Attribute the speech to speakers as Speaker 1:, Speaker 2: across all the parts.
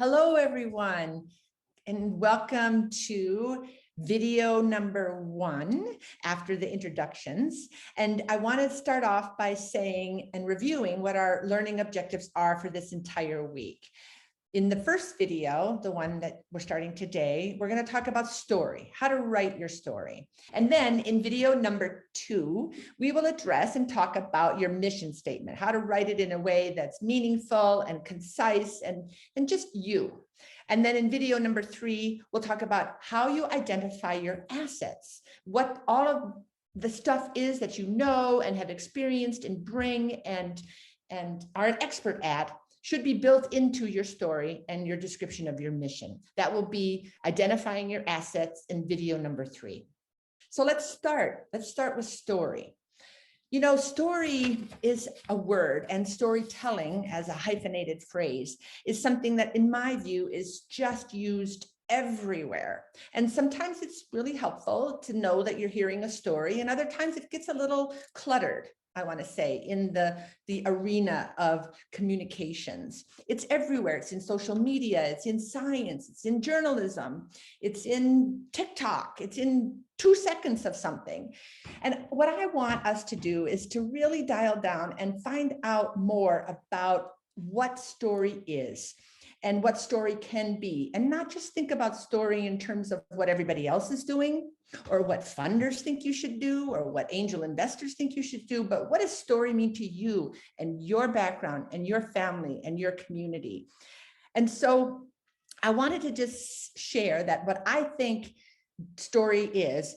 Speaker 1: Hello, everyone, and welcome to video number 1 after the introductions. And I want to start off by saying and reviewing what our learning objectives are for this entire week. In the first video, the one that we're starting today, we're going to talk about story, how to write your story. And then in video number 2, we will address and talk about your mission statement, how to write it in a way that's meaningful and concise and just you. And then in video number 3, we'll talk about how you identify your assets, what all of the stuff is that you know and have experienced and bring and are an expert at should be built into your story and your description of your mission. That will be identifying your assets in video number 3. So let's start. Let's start with story. You know, story is a word, and storytelling as a hyphenated phrase is something that, in my view, is just used everywhere. And sometimes it's really helpful to know that you're hearing a story, and other times it gets a little cluttered, I want to say, in the arena of communications. It's everywhere. It's in social media, it's in science, it's in journalism, it's in TikTok, it's in 2 seconds of something. And what I want us to do is to really dial down and find out more about what story is and what story can be, and not just think about story in terms of what everybody else is doing or what funders think you should do or what angel investors think you should do, but what does story mean to you and your background and your family and your community? And I wanted to just share that what I think story is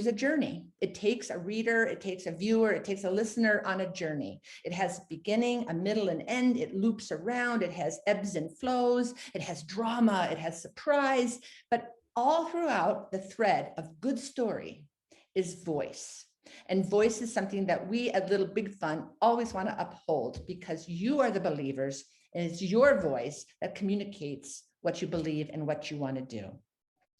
Speaker 1: a journey. It takes a reader, it takes a viewer, it takes a listener on a journey. It has beginning, a middle, and end. It loops around, it has ebbs and flows, it has drama, it has surprise, but all throughout the thread of good story is voice. And voice is something that we at Little Big Fun always want to uphold, because you are the believers and it's your voice that communicates what you believe and what you want to do.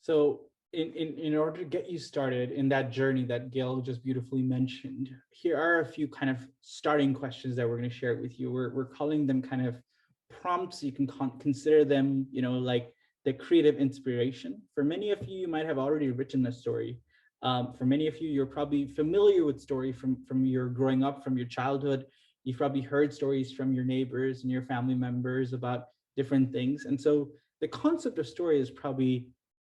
Speaker 2: So in order to get you started in that journey that Gail just beautifully mentioned, here are a few kind of starting questions that we're going to share with you. We're calling them kind of prompts. You can consider them, you know, like the creative inspiration. For many of you, you might have already written a story. For many of you, you're probably familiar with story from your growing up, from your childhood. You've probably heard stories from your neighbors and your family members about different things. And so the concept of story is probably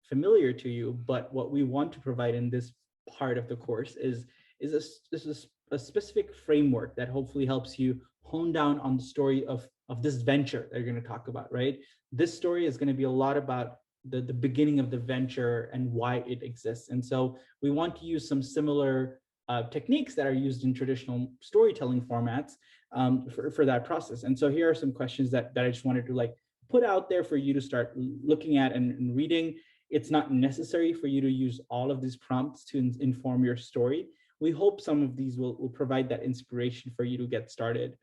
Speaker 2: familiar to you, but what we want to provide in this part of the course is a specific framework that hopefully helps you hone down on the story of this venture that you're going to talk about, right? This story is going to be a lot about the beginning of the venture and why it exists. And so we want to use some similar techniques that are used in traditional storytelling formats for that process. And so here are some questions that I just wanted to like put out there for you to start looking at and reading. It's not necessary for you to use all of these prompts to inform your story. We hope some of these will provide that inspiration for you to get started.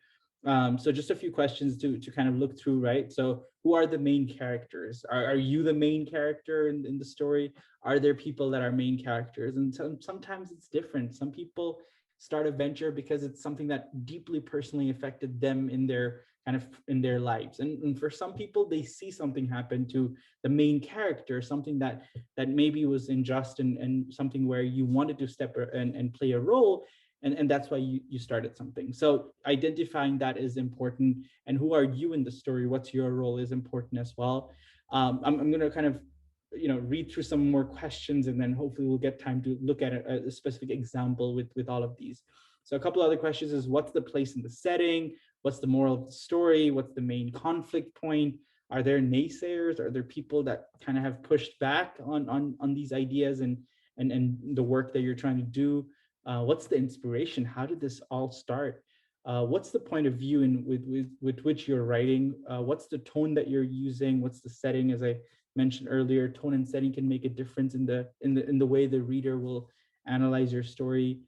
Speaker 2: So just a few questions to kind of look through, right? So who are the main characters? Are you the main character in the story? Are there people that are main characters? And sometimes it's different. Some people start a venture because it's something that deeply personally affected them in their lives. And for some people, they see something happen to the main character, something that maybe was unjust and something where you wanted to step and play a role. And that's why you started something. So identifying that is important. And who are you in the story? What's your role is important as well. I'm going to kind of read through some more questions, and then hopefully we'll get time to look at a specific example with all of these. So a couple other questions is, what's the place in the setting? What's the moral of the story? What's the main conflict point? Are there naysayers? Are there people that kind of have pushed back on these ideas and the work that you're trying to do? What's the inspiration? How did this all start? What's the point of view with which you're writing? What's the tone that you're using? What's the setting? As I mentioned earlier, tone and setting can make a difference in the way the reader will analyze your story.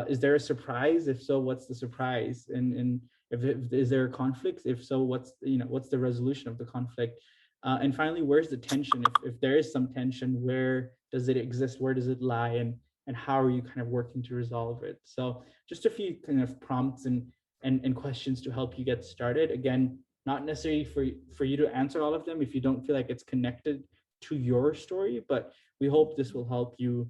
Speaker 2: Is there a surprise? If so, what's the surprise? And is there a conflict? If so, what's the resolution of the conflict? And finally, where's the tension? If there is some tension, where does it exist? Where does it lie? And how are you kind of working to resolve it? So just a few kind of prompts and questions to help you get started. Again, not necessarily for you to answer all of them if you don't feel like it's connected to your story, but we hope this will help you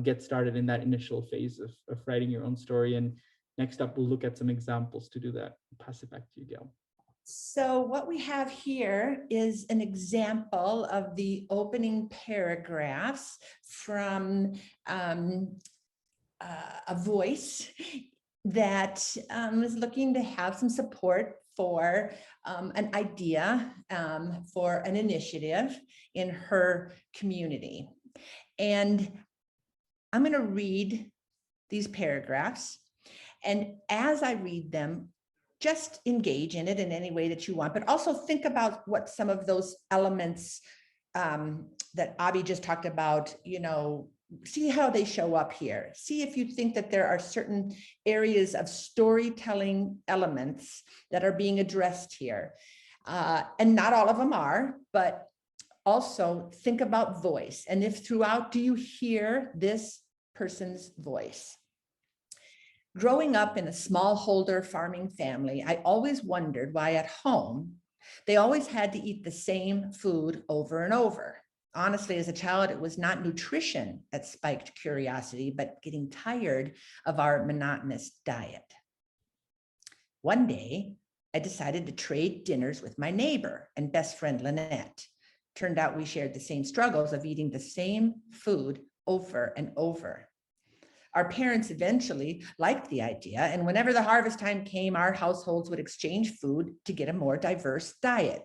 Speaker 2: get started in that initial phase of writing your own story. And next up, we'll look at some examples to do that. I'll pass it back to you, Gail.
Speaker 1: So what we have here is an example of the opening paragraphs from a voice that is looking to have some support for an idea, for an initiative in her community. And I'm going to read these paragraphs. And as I read them, just engage in it in any way that you want, but also think about what some of those elements that Abby just talked about, see how they show up here. See if you think that there are certain areas of storytelling elements that are being addressed here. And not all of them are, but also think about voice. And if throughout, do you hear this person's voice? Growing up in a smallholder farming family, I always wondered why at home, they always had to eat the same food over and over. Honestly, as a child, it was not nutrition that spiked curiosity, but getting tired of our monotonous diet. One day, I decided to trade dinners with my neighbor and best friend, Lynette. Turned out we shared the same struggles of eating the same food over and over. Our parents eventually liked the idea, and whenever the harvest time came, our households would exchange food to get a more diverse diet.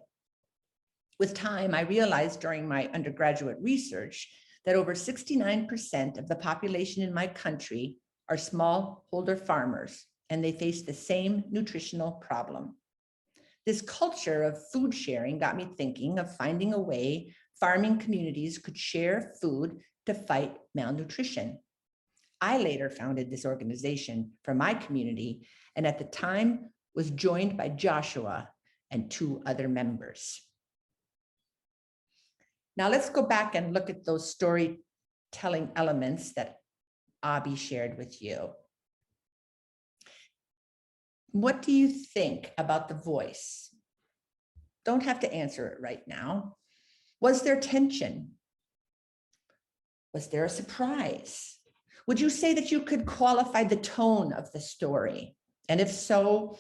Speaker 1: With time, I realized during my undergraduate research that over 69% of the population in my country are smallholder farmers, and they face the same nutritional problem. This culture of food sharing got me thinking of finding a way farming communities could share food to fight malnutrition. I later founded this organization for my community, and at the time was joined by Joshua and 2 other members. Now let's go back and look at those storytelling elements that Abby shared with you. What do you think about the voice? Don't have to answer it right now. Was there tension? Was there a surprise? Would you say that you could qualify the tone of the story? And if so,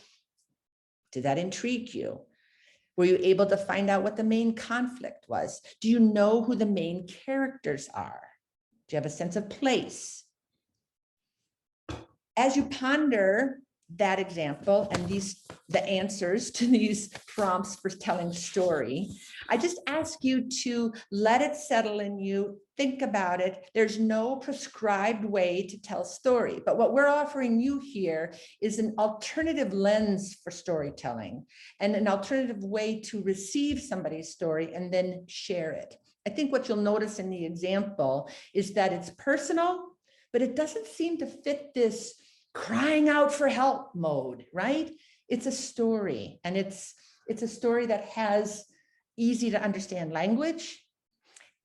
Speaker 1: did that intrigue you? Were you able to find out what the main conflict was? Do you know who the main characters are? Do you have a sense of place? As you ponder that example and the answers to these prompts for telling story, I just ask you to let it settle in you, think about it. There's no prescribed way to tell story, but what we're offering you here is an alternative lens for storytelling and an alternative way to receive somebody's story and then share it. I think what you'll notice in the example is that it's personal, but it doesn't seem to fit this crying out for help mode, right? It's a story, and it's a story that has easy to understand language,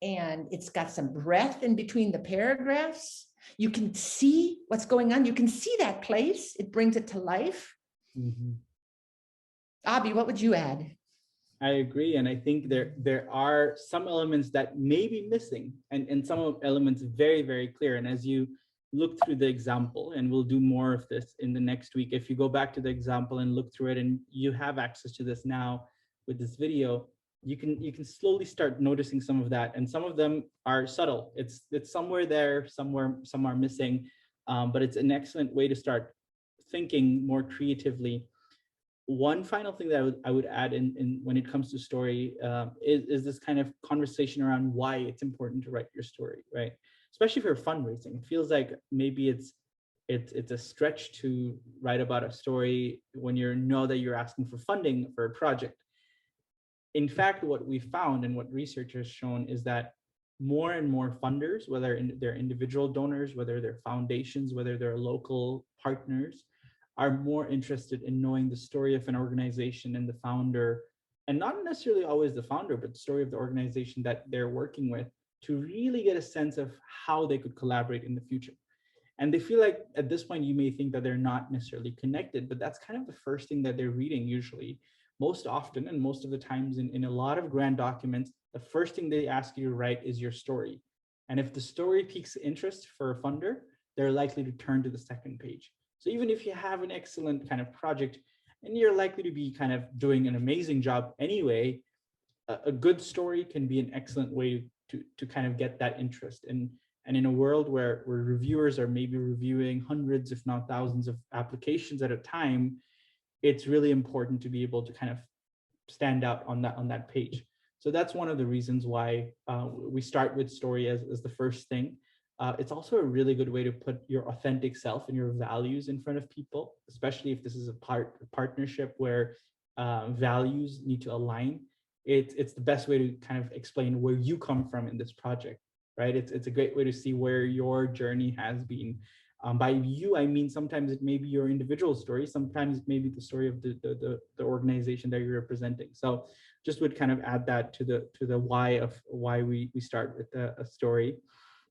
Speaker 1: and it's got some breath in between the paragraphs. You can see what's going on. You can see that place. It brings it to life. Mm-hmm. Abby, what would you add?
Speaker 2: I agree. And I think there are some elements that may be missing and some elements very, very clear. And as you look through the example, and we'll do more of this in the next week. If you go back to the example and look through it, and you have access to this now with this video, you can slowly start noticing some of that, and some of them are subtle. It's somewhere there, some are missing, but it's an excellent way to start thinking more creatively. One final thing that I would add in when it comes to story is this kind of conversation around why it's important to write your story, right? Especially for fundraising. It feels like maybe it's a stretch to write about a story when you know that you're asking for funding for a project. In fact, what we found and what research has shown is that more and more funders, whether they're individual donors, whether they're foundations, whether they're local partners, are more interested in knowing the story of an organization and the founder, and not necessarily always the founder, but the story of the organization that they're working with, to really get a sense of how they could collaborate in the future. And they feel like at this point, you may think that they're not necessarily connected, but that's kind of the first thing that they're reading usually most often and most of the times in a lot of grant documents, the first thing they ask you to write is your story. And if the story piques interest for a funder, they're likely to turn to the second page. So even if you have an excellent kind of project and you're likely to be kind of doing an amazing job anyway, a good story can be an excellent way to kind of get that interest. And in a world where reviewers are maybe reviewing hundreds, if not thousands of applications at a time, it's really important to be able to kind of stand out on that page. So that's one of the reasons why we start with story as the first thing. It's also a really good way to put your authentic self and your values in front of people, especially if this is a partnership where values need to align. It's the best way to kind of explain where you come from in this project, right? It's a great way to see where your journey has been. By you, I mean, sometimes it may be your individual story, sometimes it may be the story of the organization that you're representing. So just would kind of add that to the why of why we start with a story.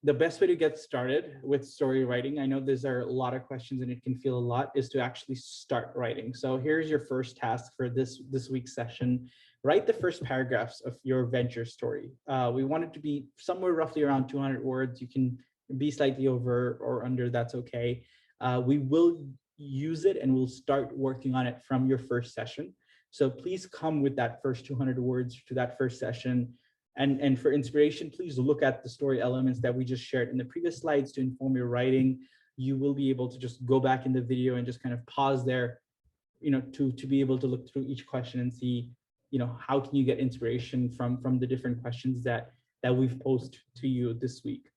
Speaker 2: The best way to get started with story writing, I know there's a lot of questions and it can feel a lot, is to actually start writing. So here's your first task for this week's session. Write the first paragraphs of your venture story. We want it to be somewhere roughly around 200 words. You can be slightly over or under, that's okay. We will use it and we'll start working on it from your first session. So please come with that first 200 words to that first session. And for inspiration, please look at the story elements that we just shared in the previous slides to inform your writing. You will be able to just go back in the video and just kind of pause there, to be able to look through each question and see, how can you get inspiration from the different questions that we've posed to you this week.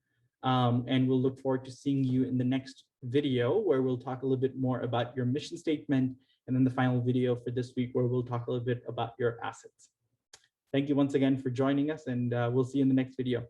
Speaker 2: And we'll look forward to seeing you in the next video, where we'll talk a little bit more about your mission statement, and then the final video for this week, where we'll talk a little bit about your assets. Thank you once again for joining us, and we'll see you in the next video.